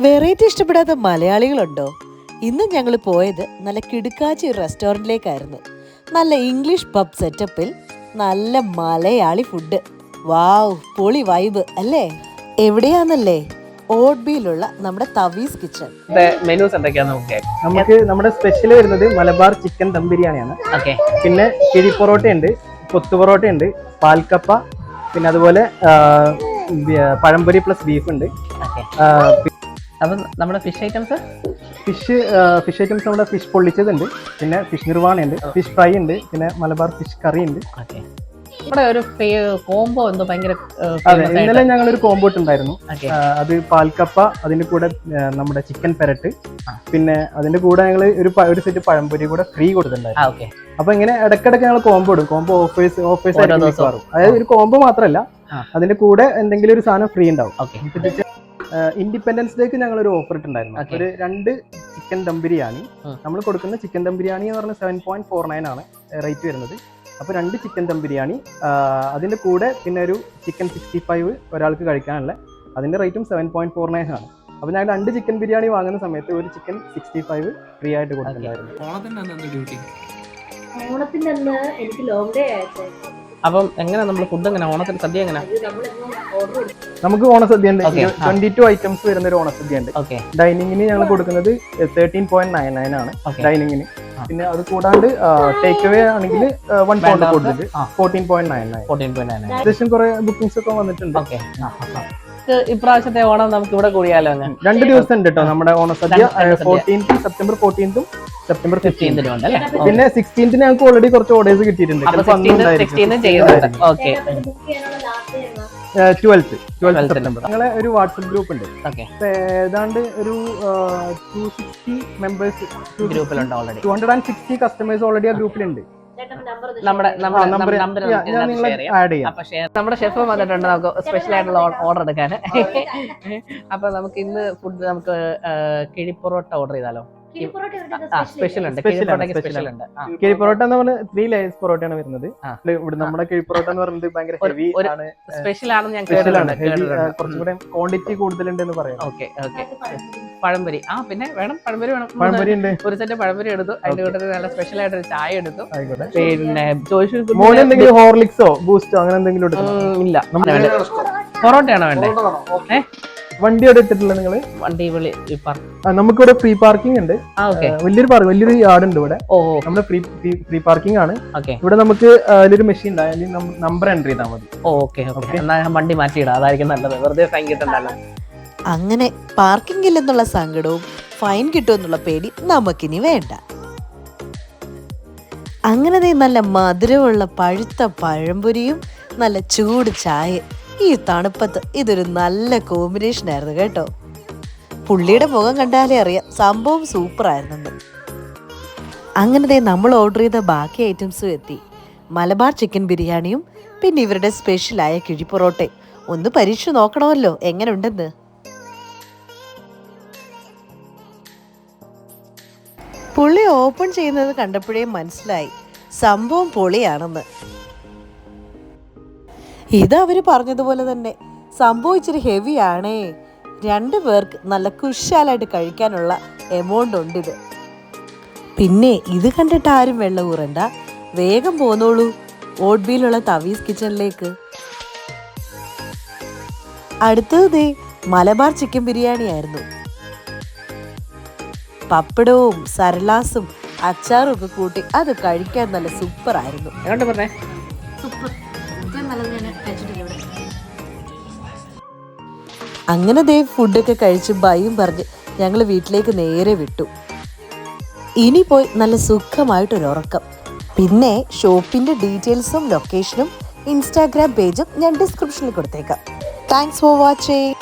Variety ഇഷ്ടപ്പെടാത്ത മലയാളികളുണ്ടോ? ഇന്ന് ഞങ്ങൾ പോയത് നല്ല കിടുക്കാച്ചി ഒരു റെസ്റ്റോറൻറ്റിലേക്കായിരുന്നു. നല്ല ഇംഗ്ലീഷ് പബ് സെറ്റപ്പിൽ നല്ല മലയാളി ഫുഡ്. വാവ്, പൊളി വൈബ് അല്ലേ? എവിടെയാന്നല്ലേ? ഓട്ബിയിലുള്ള നമ്മുടെ തവീസ് കിച്ചൺ. മെനൂസ് എന്തൊക്കെയാന്ന് നമുക്ക് നമ്മുടെ സ്പെഷ്യൽ വരുന്നത് മലബാർ ചിക്കൻ ദം ബിരിയാണിയാണ്. പിന്നെ കിഴി പൊറോട്ട ഉണ്ട്, കൊത്തു പൊറോട്ട ഉണ്ട്, പാൽക്കപ്പ, പിന്നെ അതുപോലെ പഴംപൊരി പ്ലസ് ബീഫ് ഉണ്ട്. അപ്പം നമ്മുടെ ഫിഷ് ഐറ്റംസ് നമ്മുടെ ഫിഷ് പൊള്ളിച്ചതുണ്ട്, പിന്നെ ഫിഷ് നിർവാണ ഉണ്ട്, ഫിഷ് ഫ്രൈ ഉണ്ട്, പിന്നെ മലബാർ ഫിഷ് കറി ഉണ്ട്. ഇവിടെ ഒരു കോംബോ എന്തോ ഭയങ്കര. അതെ, ഇന്നലെ ഞങ്ങളൊരു കോംബോ ഇട്ടുണ്ടായിരുന്നു. അത് പാൽക്കപ്പ, അതിന്റെ കൂടെ നമ്മുടെ ചിക്കൻ പെരട്ട്, പിന്നെ അതിന്റെ കൂടെ ഞങ്ങൾ ഒരു സെറ്റ് പഴംപൊരി കൂടെ ഫ്രീ കൊടുത്തിട്ടുണ്ടായിരുന്നു. അപ്പൊ ഇങ്ങനെ ഇടയ്ക്കിടയ്ക്ക് ഞങ്ങൾ കോംബോ ഇടും. കോംബോ ഓഫേഴ്സ് മാറും. അതായത് ഒരു കോംബോ മാത്രമല്ല, അതിന്റെ കൂടെ എന്തെങ്കിലും ഒരു സാധനം ഫ്രീ ഉണ്ടാവും. ഇൻഡിപെൻഡൻസ് ഡേക്ക് ഞങ്ങൾ ഒരു ഓഫർ ഇട്ടുണ്ടായിരുന്നു. ഒരു 2 ചിക്കൻ ദം ബിരിയാണി. നമ്മൾ കൊടുക്കുന്ന ചിക്കൻ ദം ബിരിയാണി എന്ന് പറഞ്ഞാൽ 7.49 ആണ് റേറ്റ് വരുന്നത്. അപ്പോൾ 2 ചിക്കൻ ദം ബിരിയാണി, അതിന്റെ കൂടെ പിന്നെ ഒരു ചിക്കൻ 65 ഒരാൾക്ക് കഴിക്കാനുള്ള, അതിന്റെ റേറ്റും 7.49 ആണ്. അപ്പോൾ ഞങ്ങൾ 2 ചിക്കൻ ബിരിയാണി വാങ്ങുന്ന സമയത്ത് ഒരു ചിക്കൻ 65 ഫ്രീ ആയിട്ട് കൊടുത്തിട്ടുണ്ടായിരുന്നു. ഓണത്തിന്റെ അന്ന് എനിക്ക് ലോങ് ഡേ ആയിട്ട്. അപ്പം എങ്ങനെ നമ്മൾ ഫുഡ് എങ്ങനെ ഓണത്തിന് സദ്യ എങ്ങനെ? നമുക്ക് ഓണസദ്യ ഉണ്ട്. 22 ഐറ്റംസ് വരുന്ന ഒരു ഓണസദ്യ ഉണ്ട്. ഡൈനിങ്ങിന് ഞങ്ങൾ കൊടുക്കുന്നത് 13.99 ആണ് ഡൈനിങ്ങിന്. പിന്നെ അത് കൂടാണ്ട് ടേക്ക് അവേ ആണെങ്കിൽ 1 പൗണ്ട് കൊടുത്തിട്ട് 14.99. ഏകദേശം കുറെ ബുക്കിംഗ്സ് ഒക്കെ വന്നിട്ടുണ്ട്. ഇപ്രാവശ്യത്തെ ഓണം നമുക്ക് ഇവിടെ കൂടിയാലോ? 2 ദിവസം ഉണ്ട് കേട്ടോ നമ്മുടെ ഓണസദ്യ. സെപ്റ്റംബർ 14th സെപ്റ്റംബർ 15th ഉണ്ട്. പിന്നെ 16th ഞങ്ങൾക്ക് ഓൾറെഡി കുറച്ച് ഓർഡേഴ്സ് കിട്ടിയിട്ടുണ്ട്. 12th സെപ്റ്റംബർ ഞങ്ങളെ ഒരു വാട്സപ്പ് ഗ്രൂപ്പ് ഉണ്ട്. ഏതാണ്ട് ഒരു 260 മെമ്പേഴ്സ് ഗ്രൂപ്പിലുണ്ട്. ഓൾറെഡി 260 കസ്റ്റമേഴ്സ് ഓൾറെഡി ആ ഗ്രൂപ്പിലുണ്ട്. നമ്മുടെ ഷെഫ് വന്നിട്ടുണ്ട് നമുക്ക് സ്പെഷ്യൽ ആയിട്ടുള്ള ഓർഡർ എടുക്കാൻ. അപ്പൊ നമുക്ക് ഇന്ന് ഫുഡ് നമുക്ക് കിഴി പൊറോട്ട ഓർഡർ ചെയ്താലോ? സ്പെഷ്യൽ ഉണ്ട്. കിഴി പൊറോട്ട എന്ന് പറഞ്ഞാൽ 3 layers പൊറോട്ടയാണ് വരുന്നത്. ഇവിടെ നമ്മുടെ കിഴി പൊറോട്ട എന്ന് പറയുന്നത് ഭയങ്കര ഹെവി ആണ്. സ്പെഷ്യൽ ആണെന്ന് ഞാൻ കേട്ടിട്ടുണ്ട്. കുറച്ചുകൂടെ ക്വാണ്ടിറ്റി കൂടുതലുണ്ടെന്ന് പറയാം. ഓക്കെ. പഴംപൊരി പിന്നെ വേണം, പഴംപൊരി വേണം. പഴംപൊരി ഉണ്ട്. ഒരു സെറ്റ് പഴംപൊരി എടുത്തു. അതിന്റെ കൂട്ടത്തിൽ നല്ല സ്പെഷ്യൽ ആയിട്ട് ഒരു ചായ എടുത്തു. പിന്നെ എന്തെങ്കിലും ഹോർലിക്സോ ബൂസ്റ്റോ അങ്ങനെ എന്തെങ്കിലും ഇല്ല. പൊറോട്ടയാണോ വേണ്ടേ? വണ്ടി അവിടെ ഇട്ടിട്ടില്ല നിങ്ങള്? വണ്ടി നമുക്കിവിടെ ഫ്രീ പാർക്കിംഗ് ഉണ്ട്. വലിയൊരു യാർഡ് ഉണ്ട് ഇവിടെ. നമ്മുടെ ഫ്രീ പാർക്കിംഗ് ആണ് ഇവിടെ. നമുക്ക് അതിലൊരു മെഷീൻ ഉണ്ട്, അതിൽ നമ്പർ എൻട്രി ചെയ്താൽ മതി. വണ്ടി മാറ്റിയിടാം, അതായിരിക്കും നല്ലത്. വെറുതെ ഫൈൻ കിട്ടണ്ടല്ലോ. അങ്ങനെ പാർക്കിംഗ് ഇല്ലെന്നുള്ള സങ്കടവും ഫൈൻ കിട്ടുമെന്നുള്ള പേടി നമുക്കിനി വേണ്ട. അങ്ങനെ നല്ല മധുരമുള്ള പഴുത്ത പഴംപൊരിയും നല്ല ചൂട് ചായ. ഈ തണുപ്പത്ത് ഇതൊരു നല്ല കോമ്പിനേഷൻ ആയിരുന്നു കേട്ടോ. പുള്ളിയുടെ മുഖം കണ്ടാലേ അറിയാം സംഭവം സൂപ്പറായിരുന്നെന്ന്. അങ്ങനെ നമ്മൾ ഓർഡർ ചെയ്ത ബാക്കി ഐറ്റംസും എത്തി. മലബാർ ചിക്കൻ ബിരിയാണിയും പിന്നെ ഇവരുടെ സ്പെഷ്യലായ കിഴി പൊറോട്ടയും. ഒന്ന് പരീക്ഷിച്ച് നോക്കണമല്ലോ എങ്ങനെ ഉണ്ടെന്ന്. പുള്ളി ഓപ്പൺ ചെയ്യുന്നത് കണ്ടപ്പോഴേ മനസ്സിലായി സംഭവം പൊളിയാണെന്ന്. ഇത് അവര് പറഞ്ഞതുപോലെ തന്നെ സംഭവം ഇച്ചിരി ഹെവി ആണേ. 2 പേർക്ക് നല്ല കുശാലായിട്ട് കഴിക്കാനുള്ള എമൗണ്ട് ഉണ്ട് ഇത്. പിന്നെ ഇത് കണ്ടിട്ട് ആരും വെള്ളം ഊറണ്ട, വേഗം പോന്നോളൂ ഓട്ബിയിലുള്ള തവീസ് കിച്ചണിലേക്ക്. അടുത്തത് മലബാർ ചിക്കൻ ബിരിയാണി ആയിരുന്നു. പപ്പടവും സരളാസും അച്ചാറും ഒക്കെ കൂട്ടി അത് കഴിക്കാൻ നല്ല സൂപ്പർ ആയിരുന്നു. അങ്ങനെ ഫുഡൊക്കെ കഴിച്ച് ബൈയും പറഞ്ഞ് ഞങ്ങൾ വീട്ടിലേക്ക് നേരെ വിട്ടു. ഇനി പോയി നല്ല സുഖമായിട്ടൊരുറക്കം. പിന്നെ ഷോപ്പിന്റെ ഡീറ്റെയിൽസും ലൊക്കേഷനും ഇൻസ്റ്റാഗ്രാം പേജും ഞാൻ ഡിസ്ക്രിപ്ഷനിൽ കൊടുത്തേക്കാം. Thanks for watching.